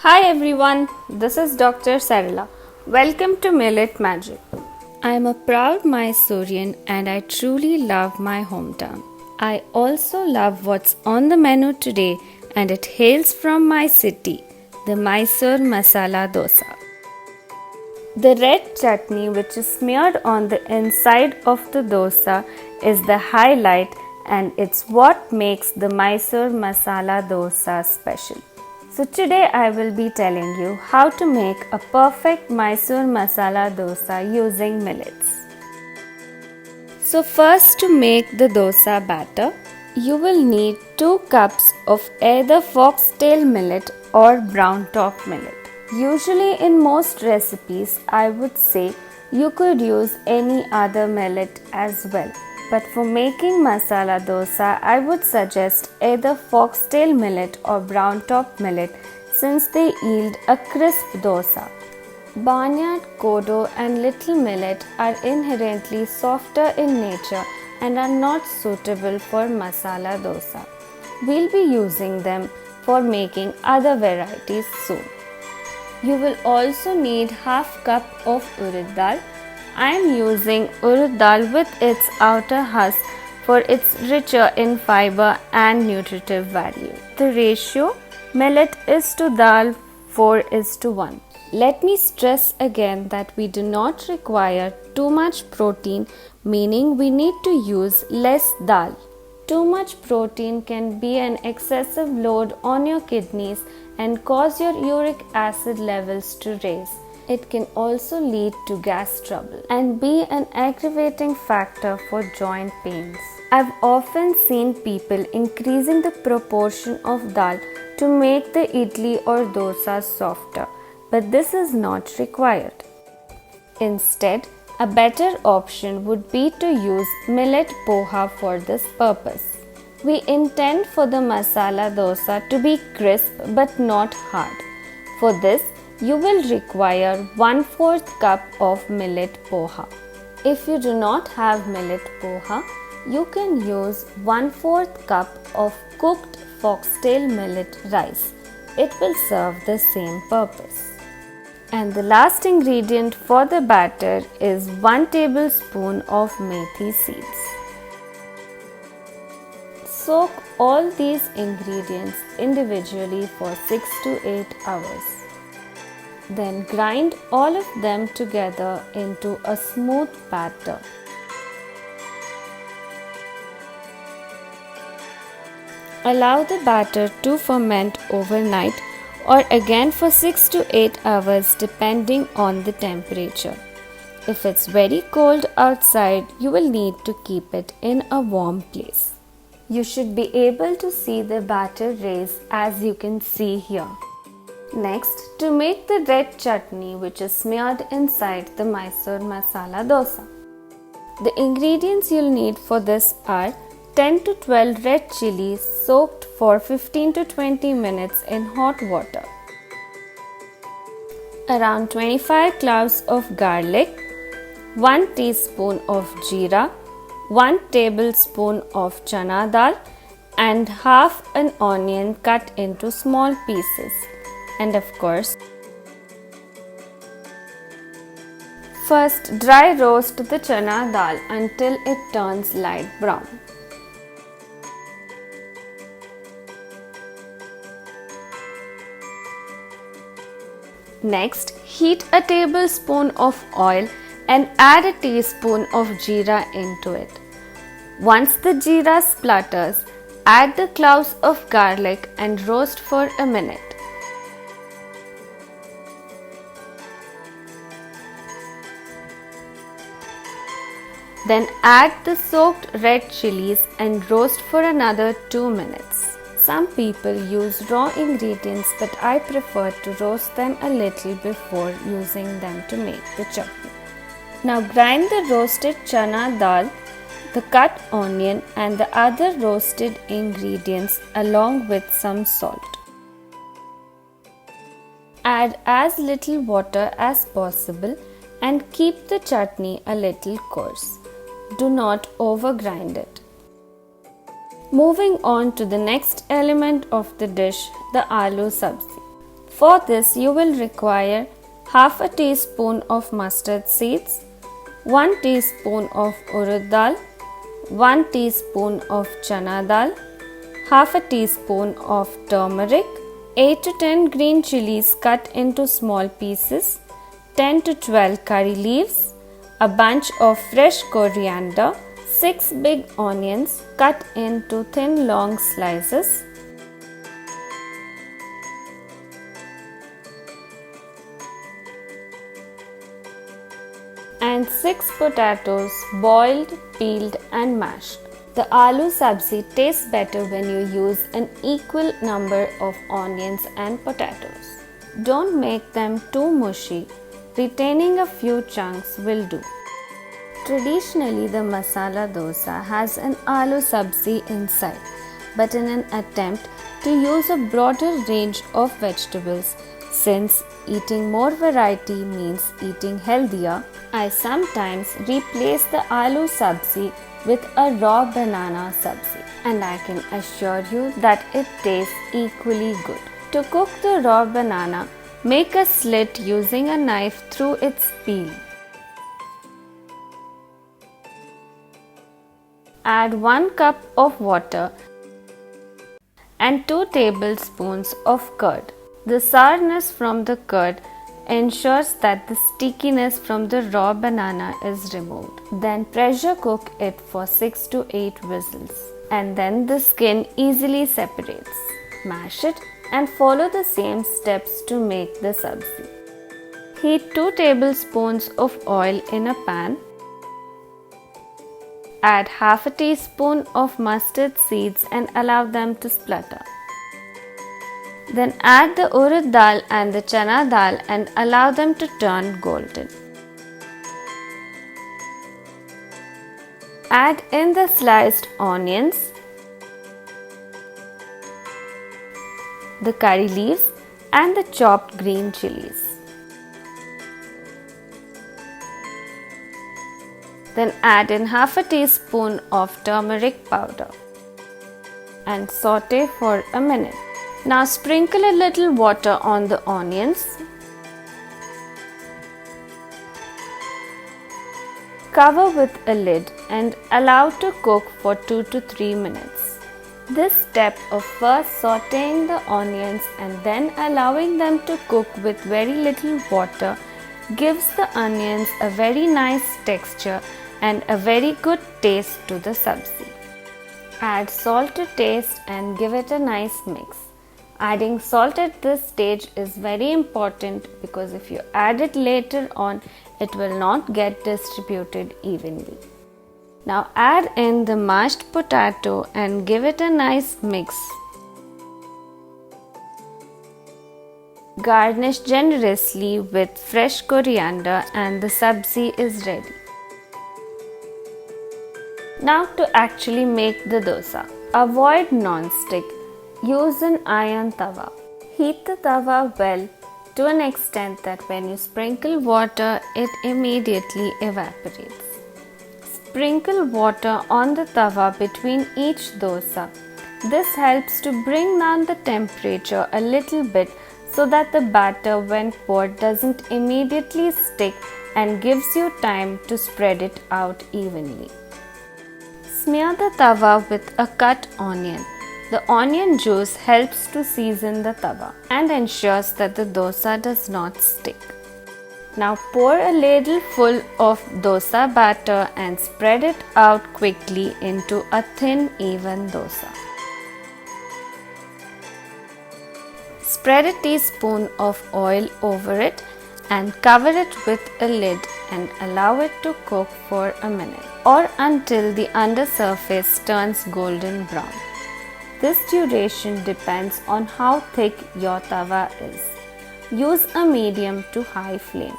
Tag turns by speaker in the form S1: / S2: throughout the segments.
S1: Hi everyone, this is Dr. Sarala. Welcome to Millet Magic. I am a proud Mysorean and I truly love my hometown. I also love what's on the menu today and it hails from my city, the Mysore Masala Dosa. The red chutney which is smeared on the inside of the dosa is the highlight and it's what makes the Mysore Masala Dosa special. So today I will be telling you how to make a perfect Mysore Masala Dosa using millets. So first, to make the dosa batter, you will need 2 cups of either foxtail millet or brown top millet. Usually in most recipes I would say you could use any other millet as well. But for making masala dosa, I would suggest either foxtail millet or brown top millet since they yield a crisp dosa. Barnyard, kodo and little millet are inherently softer in nature and are not suitable for masala dosa. We'll be using them for making other varieties soon. You will also need half cup of urad dal. I am using urad dal with its outer husk for its richer in fiber and nutritive value. The ratio millet is to dal 4:1. Let me stress again that we do not require too much protein, meaning we need to use less dal. Too much protein can be an excessive load on your kidneys and cause your uric acid levels to raise. It can also lead to gas trouble and be an aggravating factor for joint pains. I've often seen people increasing the proportion of dal to make the idli or dosa softer, but this is not required. Instead, a better option would be to use millet poha for this purpose. We intend for the masala dosa to be crisp but not hard. For this, you will require 1/4 cup of millet poha. If you do not have millet poha, you can use 1/4 cup of cooked foxtail millet rice. It will serve the same purpose. And the last ingredient for the batter is 1 tablespoon of methi seeds. Soak all these ingredients individually for 6 to 8 hours. Then grind all of them together into a smooth batter. Allow the batter to ferment overnight or again for 6 to 8 hours depending on the temperature. If it's very cold outside, you will need to keep it in a warm place. You should be able to see the batter raise as you can see here. Next, to make the red chutney which is smeared inside the Mysore Masala Dosa. The ingredients you'll need for this are 10 to 12 red chilies soaked for 15 to 20 minutes in hot water, around 25 cloves of garlic, 1 teaspoon of jeera, 1 tablespoon of chana dal and half an onion cut into small pieces. And of course, first dry roast the chana dal until it turns light brown. Next, heat a tablespoon of oil and add a teaspoon of jeera into it. Once the jeera splutters, add the cloves of garlic and roast for a minute. Then add the soaked red chilies and roast for another 2 minutes. Some people use raw ingredients, but I prefer to roast them a little before using them to make the chutney. Now grind the roasted chana dal, the cut onion and the other roasted ingredients along with some salt. Add as little water as possible and keep the chutney a little coarse. Do not overgrind it. Moving on to the next element of the dish, the aloo sabzi. For this, you will require half a teaspoon of mustard seeds, 1 teaspoon of urad dal, 1 teaspoon of chana dal, half a teaspoon of turmeric, 8 to 10 green chilies cut into small pieces, 10 to 12 curry leaves, a bunch of fresh coriander, 6 big onions cut into thin long slices, and 6 potatoes boiled, peeled and mashed. The aloo sabzi tastes better when you use an equal number of onions and potatoes. Don't make them too mushy. Retaining a few chunks will do. Traditionally, the masala dosa has an aloo sabzi inside, but in an attempt to use a broader range of vegetables, since eating more variety means eating healthier, I sometimes replace the aloo sabzi with a raw banana sabzi, and I can assure you that it tastes equally good. To cook the raw banana, make a slit using a knife through its peel. Add 1 cup of water and 2 tablespoons of curd. The sourness from the curd ensures that the stickiness from the raw banana is removed. Then pressure cook it for 6 to 8 whistles, and then the skin easily separates. Mash it and follow the same steps to make the sabzi. Heat 2 tablespoons of oil in a pan. Add half a teaspoon of mustard seeds and allow them to splutter. Then add the urad dal and the chana dal and allow them to turn golden. Add in the sliced onions, the curry leaves and the chopped green chilies. Then add in half a teaspoon of turmeric powder and saute for a minute. Now sprinkle a little water on the onions. Cover with a lid and allow to cook for 2 to 3 minutes. This step of first sauteing the onions and then allowing them to cook with very little water gives the onions a very nice texture and a very good taste to the sabzi. Add salt to taste and give it a nice mix. Adding salt at this stage is very important because if you add it later on, it will not get distributed evenly. Now add in the mashed potato and give it a nice mix. Garnish generously with fresh coriander and the sabzi is ready. Now to actually make the dosa. Avoid non-stick. Use an iron tawa. Heat the tawa well to an extent that when you sprinkle water, it immediately evaporates. Sprinkle water on the tawa between each dosa. This helps to bring down the temperature a little bit so that the batter when poured doesn't immediately stick and gives you time to spread it out evenly. Smear the tawa with a cut onion. The onion juice helps to season the tawa and ensures that the dosa does not stick. Now pour a ladle full of dosa batter and spread it out quickly into a thin, even dosa. Spread a teaspoon of oil over it and cover it with a lid and allow it to cook for a minute or until the undersurface turns golden brown. This duration depends on how thick your tawa is. Use a medium to high flame.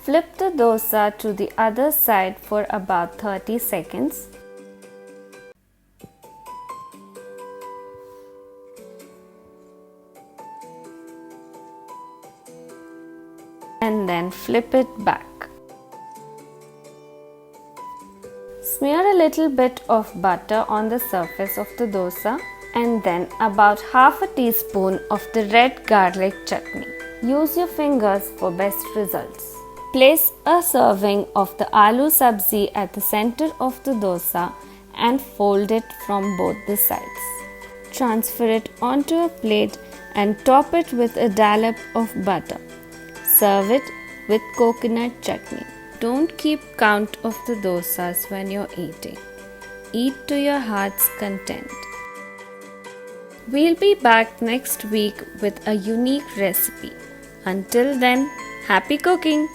S1: Flip the dosa to the other side for about 30 seconds. And then flip it back. Smear a little bit of butter on the surface of the dosa and then about half a teaspoon of the red garlic chutney. Use your fingers for best results. Place a serving of the aloo sabzi at the center of the dosa and fold it from both the sides. Transfer it onto a plate and top it with a dollop of butter. Serve it with coconut chutney. Don't keep count of the dosas when you're eating. Eat to your heart's content. We'll be back next week with a unique recipe. Until then, happy cooking!